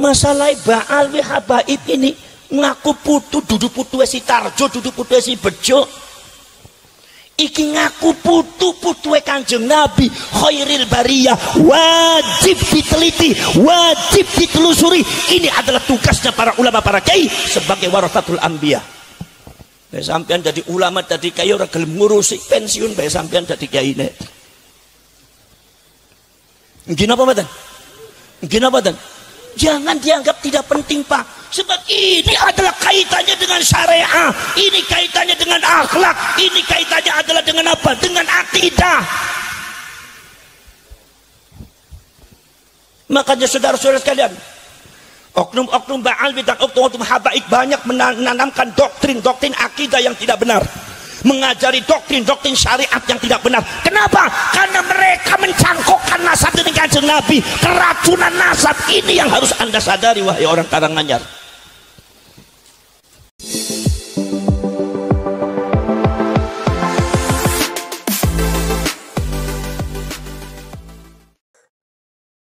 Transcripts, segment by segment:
Masalah Ba'al Habaib ini ngaku putu duduk putu si Tarjo, duduk putu si Bejo. Iki ngaku putu Kanjeng Nabi khairil bariyah, wajib diteliti, wajib ditelusuri. Ini adalah tugasnya para ulama, para kiai sebagai warasatul anbiya. Sampean jadi ulama, jadi kiai ora gelem ngurusi pensiun bae sampean jadi kiai ne. Nggih napa mboten? Nggih napa mboten? Jangan dianggap tidak penting, Pak. Sebab ini adalah kaitannya dengan syariah, ini kaitannya dengan akhlak, ini kaitannya adalah dengan apa? Dengan akidah. Makanya saudara-saudara sekalian, oknum-oknum Ba'al dan oknum-oknum Habaib banyak menanamkan doktrin-doktrin akidah yang tidak benar, mengajari doktrin-doktrin syariat yang tidak benar. Kenapa? Karena mereka mencangkokkan nasab dengan Kanjeng Nabi. Keracunan nasab ini yang harus Anda sadari, wahai orang Karanganyar.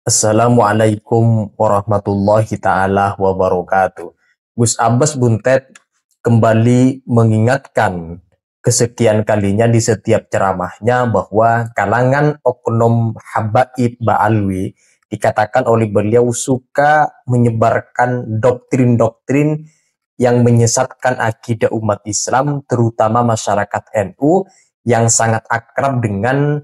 Assalamualaikum warahmatullahi ta'ala wabarakatuh. Gus Abbas Buntet kembali mengingatkan kesekian kalinya di setiap ceramahnya bahwa kalangan oknum Habaib Ba'alwi dikatakan oleh beliau suka menyebarkan doktrin-doktrin yang menyesatkan akidah umat Islam, terutama masyarakat NU yang sangat akrab dengan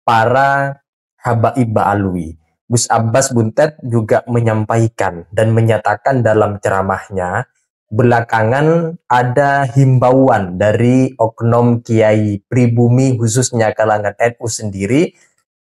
para Habaib Ba'alwi. Gus Abbas Buntet juga menyampaikan dan menyatakan dalam ceramahnya, belakangan ada himbauan dari oknum Kiai pribumi khususnya kalangan NU sendiri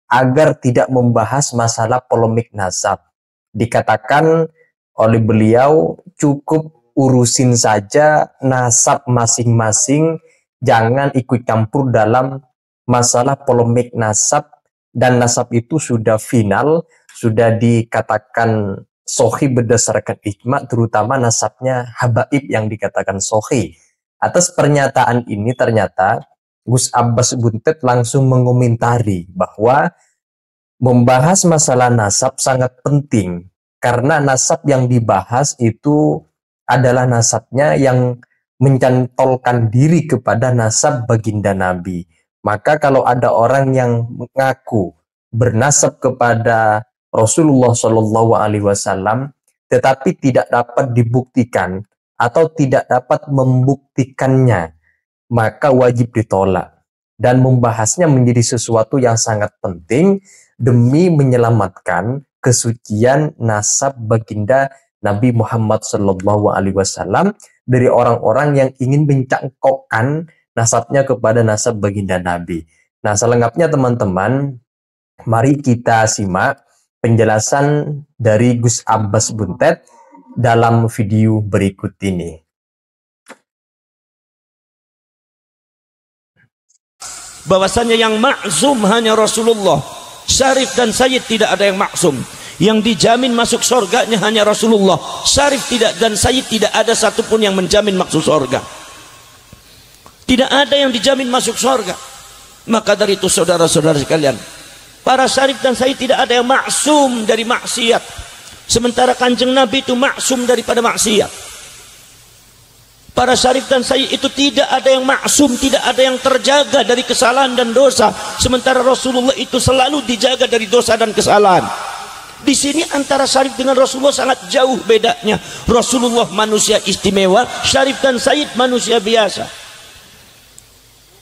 agar tidak membahas masalah polemik nasab. Dikatakan oleh beliau cukup urusin saja nasab masing-masing, jangan ikut campur dalam masalah polemik nasab, dan nasab itu sudah final, sudah dikatakan sahih berdasarkan ijma, terutama nasabnya Habaib yang dikatakan sahih. Atas pernyataan ini ternyata Gus Abbas Buntet langsung mengomentari bahwa membahas masalah nasab sangat penting karena nasab yang dibahas itu adalah nasabnya yang mencantolkan diri kepada nasab baginda Nabi. Maka kalau ada orang yang mengaku bernasab kepada Rasulullah Shallallahu Alaihi Wasallam, tetapi tidak dapat dibuktikan atau tidak dapat membuktikannya, maka wajib ditolak. Dan membahasnya menjadi sesuatu yang sangat penting demi menyelamatkan kesucian nasab baginda Nabi Muhammad Shallallahu Alaihi Wasallam dari orang-orang yang ingin mencangkokkan nasabnya kepada nasab baginda Nabi. Nah, selengkapnya teman-teman, mari kita simak penjelasan dari Gus Abbas Buntet dalam video berikut ini. Bahwasanya yang maksum hanya Rasulullah, Syarif dan Sayyid tidak ada yang maksum. Yang dijamin masuk surganya hanya Rasulullah, Syarif tidak dan Sayyid tidak ada satupun yang menjamin masuk surga. Tidak ada yang dijamin masuk surga. Maka dari itu saudara-saudara sekalian, para Syarif dan Sayyid tidak ada yang maksum dari maksiat, sementara Kanjeng Nabi itu maksum daripada maksiat. Para Syarif dan Sayyid itu tidak ada yang maksum, tidak ada yang terjaga dari kesalahan dan dosa, sementara Rasulullah itu selalu dijaga dari dosa dan kesalahan. Di sini antara Syarif dengan Rasulullah sangat jauh bedanya. Rasulullah manusia istimewa, Syarif dan Sayyid manusia biasa.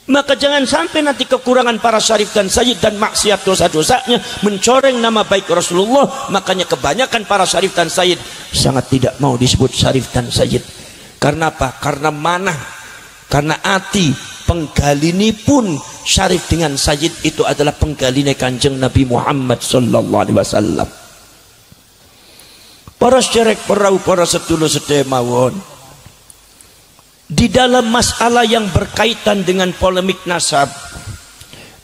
Maka jangan sampai nanti kekurangan para Syarif dan Sayyid dan maksiat dosa-dosanya mencoreng nama baik Rasulullah. Makanya kebanyakan para Syarif dan Sayyid sangat tidak mau disebut Syarif dan Sayyid. Karena apa? Karena manah, karena hati penggalini pun Syarif dengan Sayyid itu adalah penggaline Kanjeng Nabi Muhammad sallallahu alaihi wasallam. Para sederek perahu, para sedulur sedemawon, di dalam masalah yang berkaitan dengan polemik nasab,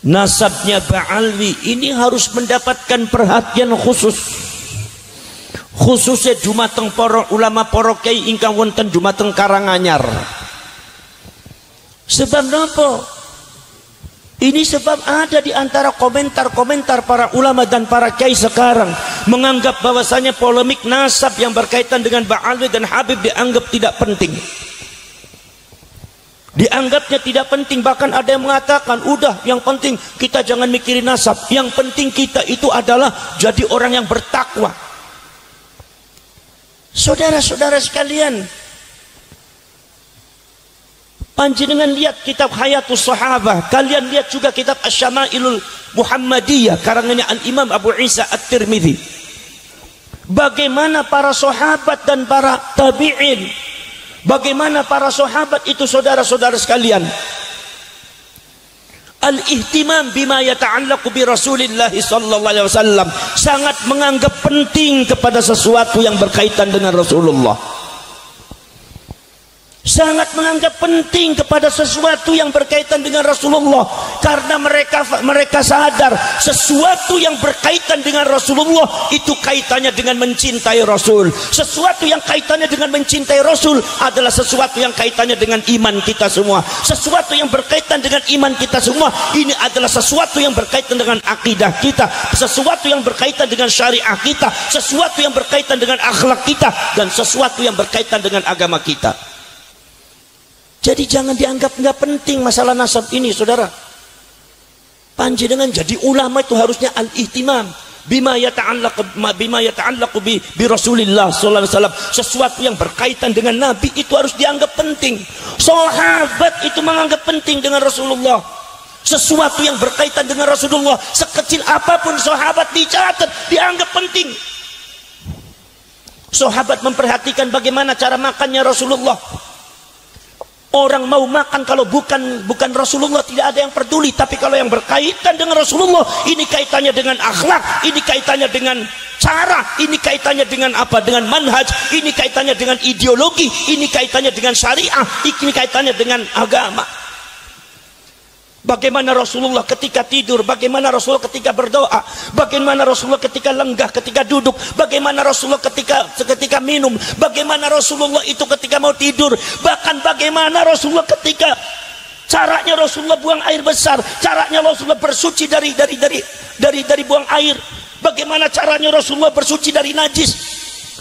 nasabnya Ba'alwi ini harus mendapatkan perhatian khusus, khususnya dumateng para ulama, para kiai ingkang wonten dumateng Karanganyar. Sebab napa? Ini sebab ada di antara komentar-komentar para ulama dan para kiai sekarang menganggap bahwasanya polemik nasab yang berkaitan dengan Ba'alwi dan Habib dianggap tidak penting. Dianggapnya tidak penting, bahkan ada yang mengatakan udah yang penting kita jangan mikirin nasab, yang penting kita itu adalah jadi orang yang bertakwa. Saudara-saudara sekalian, panjenengan lihat kitab Hayatus Sahabah, kalian lihat juga kitab Asy-Syama'ilul Muhammadiyah karangannya Al-Imam Abu Isa At-Tirmidzi. Bagaimana para sahabat dan para tabi'in, bagaimana para sahabat itu saudara-saudara sekalian, al-ihtimam bima yata'allaqu bi Rasulillah sallallahu alaihi wasallam, sangat menganggap penting kepada sesuatu yang berkaitan dengan Rasulullah. Sangat menganggap penting kepada sesuatu yang berkaitan dengan Rasulullah, karena mereka sadar sesuatu yang berkaitan dengan Rasulullah itu kaitannya dengan mencintai Rasul. Sesuatu yang kaitannya dengan mencintai Rasul adalah sesuatu yang kaitannya dengan iman kita semua. Sesuatu yang berkaitan dengan iman kita semua ini adalah sesuatu yang berkaitan dengan akidah kita, sesuatu yang berkaitan dengan syariah kita, sesuatu yang berkaitan dengan akhlak kita, dan sesuatu yang berkaitan dengan agama kita. Jadi jangan dianggap nggak penting masalah nasab ini, saudara. Panjenengan jadi ulama itu harusnya al-ihtimam bima yata'allaqu bi Rasulillah sallallahu alaihi wasallam. Sesuatu yang berkaitan dengan Nabi itu harus dianggap penting. Sahabat itu menganggap penting dengan Rasulullah. Sesuatu yang berkaitan dengan Rasulullah, sekecil apapun sahabat dicatat, dianggap penting. Sahabat memperhatikan bagaimana cara makannya Rasulullah. Orang mau makan kalau bukan Rasulullah tidak ada yang peduli, tapi kalau yang berkaitan dengan Rasulullah, ini kaitannya dengan akhlak, ini kaitannya dengan cara, ini kaitannya dengan apa? Dengan manhaj, ini kaitannya dengan ideologi, ini kaitannya dengan syariah, ini kaitannya dengan agama. Bagaimana Rasulullah ketika tidur, bagaimana Rasulullah ketika berdoa, bagaimana Rasulullah ketika lenggah, ketika duduk, bagaimana Rasulullah ketika minum, bagaimana Rasulullah itu ketika mau tidur, bahkan bagaimana Rasulullah ketika caranya Rasulullah buang air besar, caranya Rasulullah bersuci dari buang air, bagaimana caranya Rasulullah bersuci dari najis.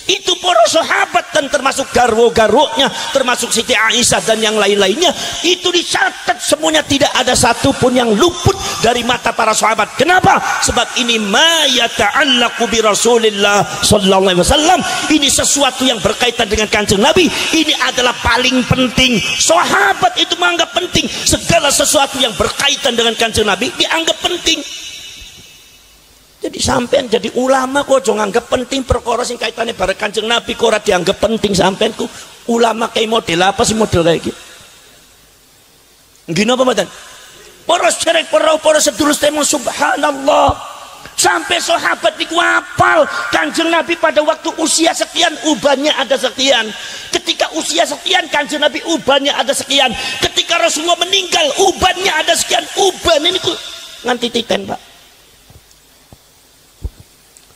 Itu para sahabat dan termasuk garwo-garwonya, termasuk Siti Aisyah dan yang lain-lainnya, itu dicatat semuanya, tidak ada satupun yang luput dari mata para sahabat. Kenapa? Sebab ini ma yata'allaqu bi Rasulillah sallallahu alaihi wasallam, ini sesuatu yang berkaitan dengan Kanjeng Nabi, ini adalah paling penting. Sahabat itu menganggap penting segala sesuatu yang berkaitan dengan Kanjeng Nabi dianggap penting. Jadi sampean jadi ulama kok jangan anggap penting perkara sing kaitane bareng Kanjeng Nabi kok ora dianggap penting. Sampean ku ulama kayak model apa sih, model kayak gitu? Gini apa mboten? Para sedherek para sedulur temu subhanallah. Sampai sahabat niku hafal Kanjeng Nabi pada waktu usia sekian ubannya ada sekian. Ketika usia sekian Kanjeng Nabi ubannya ada sekian. Ketika Rasulullah meninggal ubannya ada sekian. Uban ini ku nganti titen, Pak.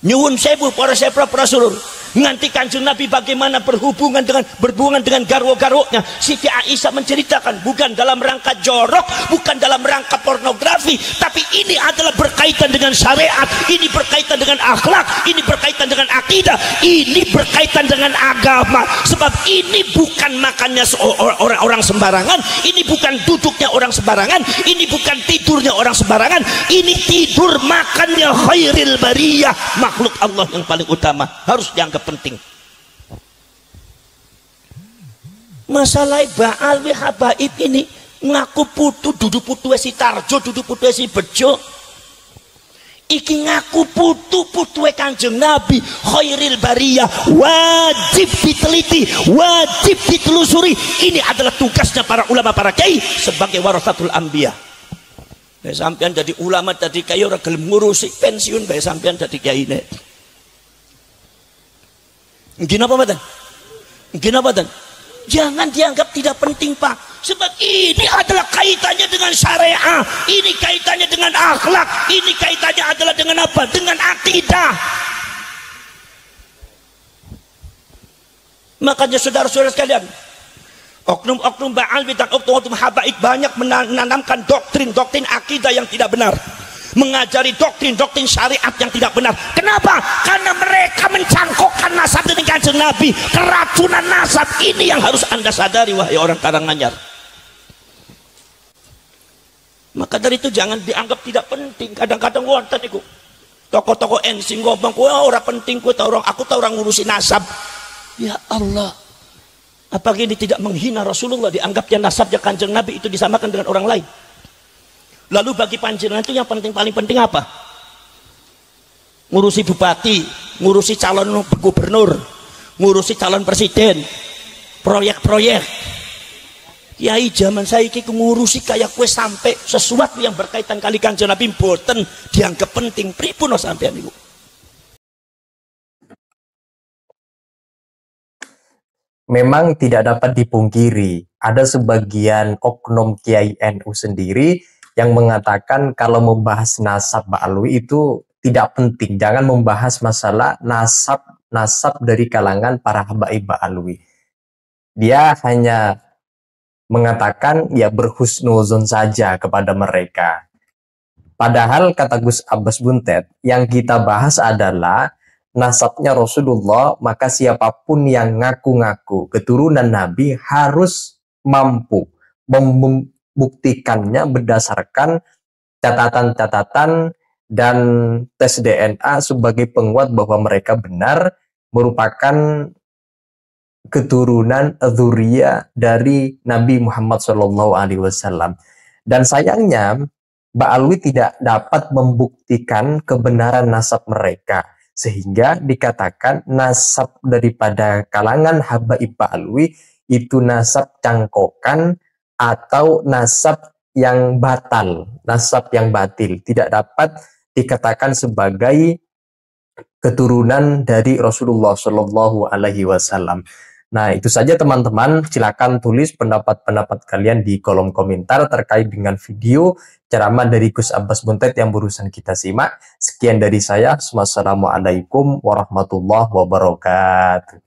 Nyuwun sewu para sedulur, nganti Kanjeng Nabi bagaimana berhubungan dengan garwo-garwonya. Siti Aisyah menceritakan bukan dalam rangka jorok, bukan dalam rangka pornografi, tapi ini adalah berkaitan dengan syariat, ini berkaitan dengan akhlak, ini berkaitan dengan akidah, ini berkaitan dengan agama. Sebab ini bukan makannya orang sembarangan, ini bukan duduknya orang sembarangan, ini bukan tidurnya orang sembarangan, ini tidur makannya khairil bariyah, makhluk Allah yang paling utama, harus dianggap penting. Masalah Ba'alwi Habaib ini ngaku putu, duduk putu si Tarjo, duduk putu si Bejo, iki ngaku putu Kanjeng Nabi khairil bariyah, wajib diteliti, wajib ditelusuri. Ini adalah tugasnya para ulama, para kiai sebagai warasatul anbiya. Bae sampean jadi ulama tadi kiai ora gelem ngurusi pensiun, bae sampean jadi kiai ne. Gini apa mboten? Gini apa mboten? Jangan dianggap tidak penting, Pak. Sebab ini adalah kaitannya dengan syariah, ini kaitannya dengan akhlak, ini kaitannya adalah dengan apa? Dengan akidah. Makanya saudara-saudara sekalian, Oknum-oknum Ba'alwi dan oknum-oknum habaib banyak menanamkan doktrin-doktrin akidah yang tidak benar, mengajari doktrin-doktrin syariat yang tidak benar. Kenapa? Karena mereka mencangkokkan nasab dengan Kanjeng Nabi. Keracunan nasab ini yang harus Anda sadari, wahai orang Karanganyar. Maka dari itu jangan dianggap tidak penting. Kadang-kadang wonten iku tokoh-tokoh NC ngomong, "Wah, ora penting kowe ta orang, aku ta orang ngurusi nasab." Ya Allah, apakah ini tidak menghina Rasulullah? Dianggapnya nasabnya Kanjeng Nabi itu disamakan dengan orang lain. Lalu bagi panjenengan itu yang paling penting apa? Ngurusi bupati, ngurusi calon gubernur, ngurusi calon presiden, proyek-proyek. Kiai zaman saya iki ngurusi kayak kue sampai sesuatu yang berkaitan kali Kanjeng Nabi mboten dianggap penting. Pripun sampean niku? Memang tidak dapat dipungkiri, ada sebagian oknum Kiai NU sendiri yang mengatakan kalau membahas nasab Ba'alwi itu tidak penting, jangan membahas masalah nasab dari kalangan para habaib Ba'alwi. Dia hanya mengatakan ya berhusnuzon saja kepada mereka. Padahal kata Gus Abbas Buntet, yang kita bahas adalah nasabnya Rasulullah, maka siapapun yang ngaku-ngaku keturunan Nabi harus mampu membuktikannya berdasarkan catatan-catatan dan tes DNA sebagai penguat bahwa mereka benar merupakan keturunan dzurriyyah dari Nabi Muhammad SAW. Dan sayangnya Ba'alwi tidak dapat membuktikan kebenaran nasab mereka, sehingga dikatakan nasab daripada kalangan habaib Ba'alwi itu nasab cangkokan atau nasab yang batal, nasab yang batil, tidak dapat dikatakan sebagai keturunan dari Rasulullah Shallallahu Alaihi Wasallam. Nah, itu saja teman-teman. Silakan tulis pendapat-pendapat kalian di kolom komentar terkait dengan video ceramah dari Gus Abbas Buntet yang barusan kita simak. Sekian dari saya. Wassalamualaikum warahmatullahi wabarakatuh.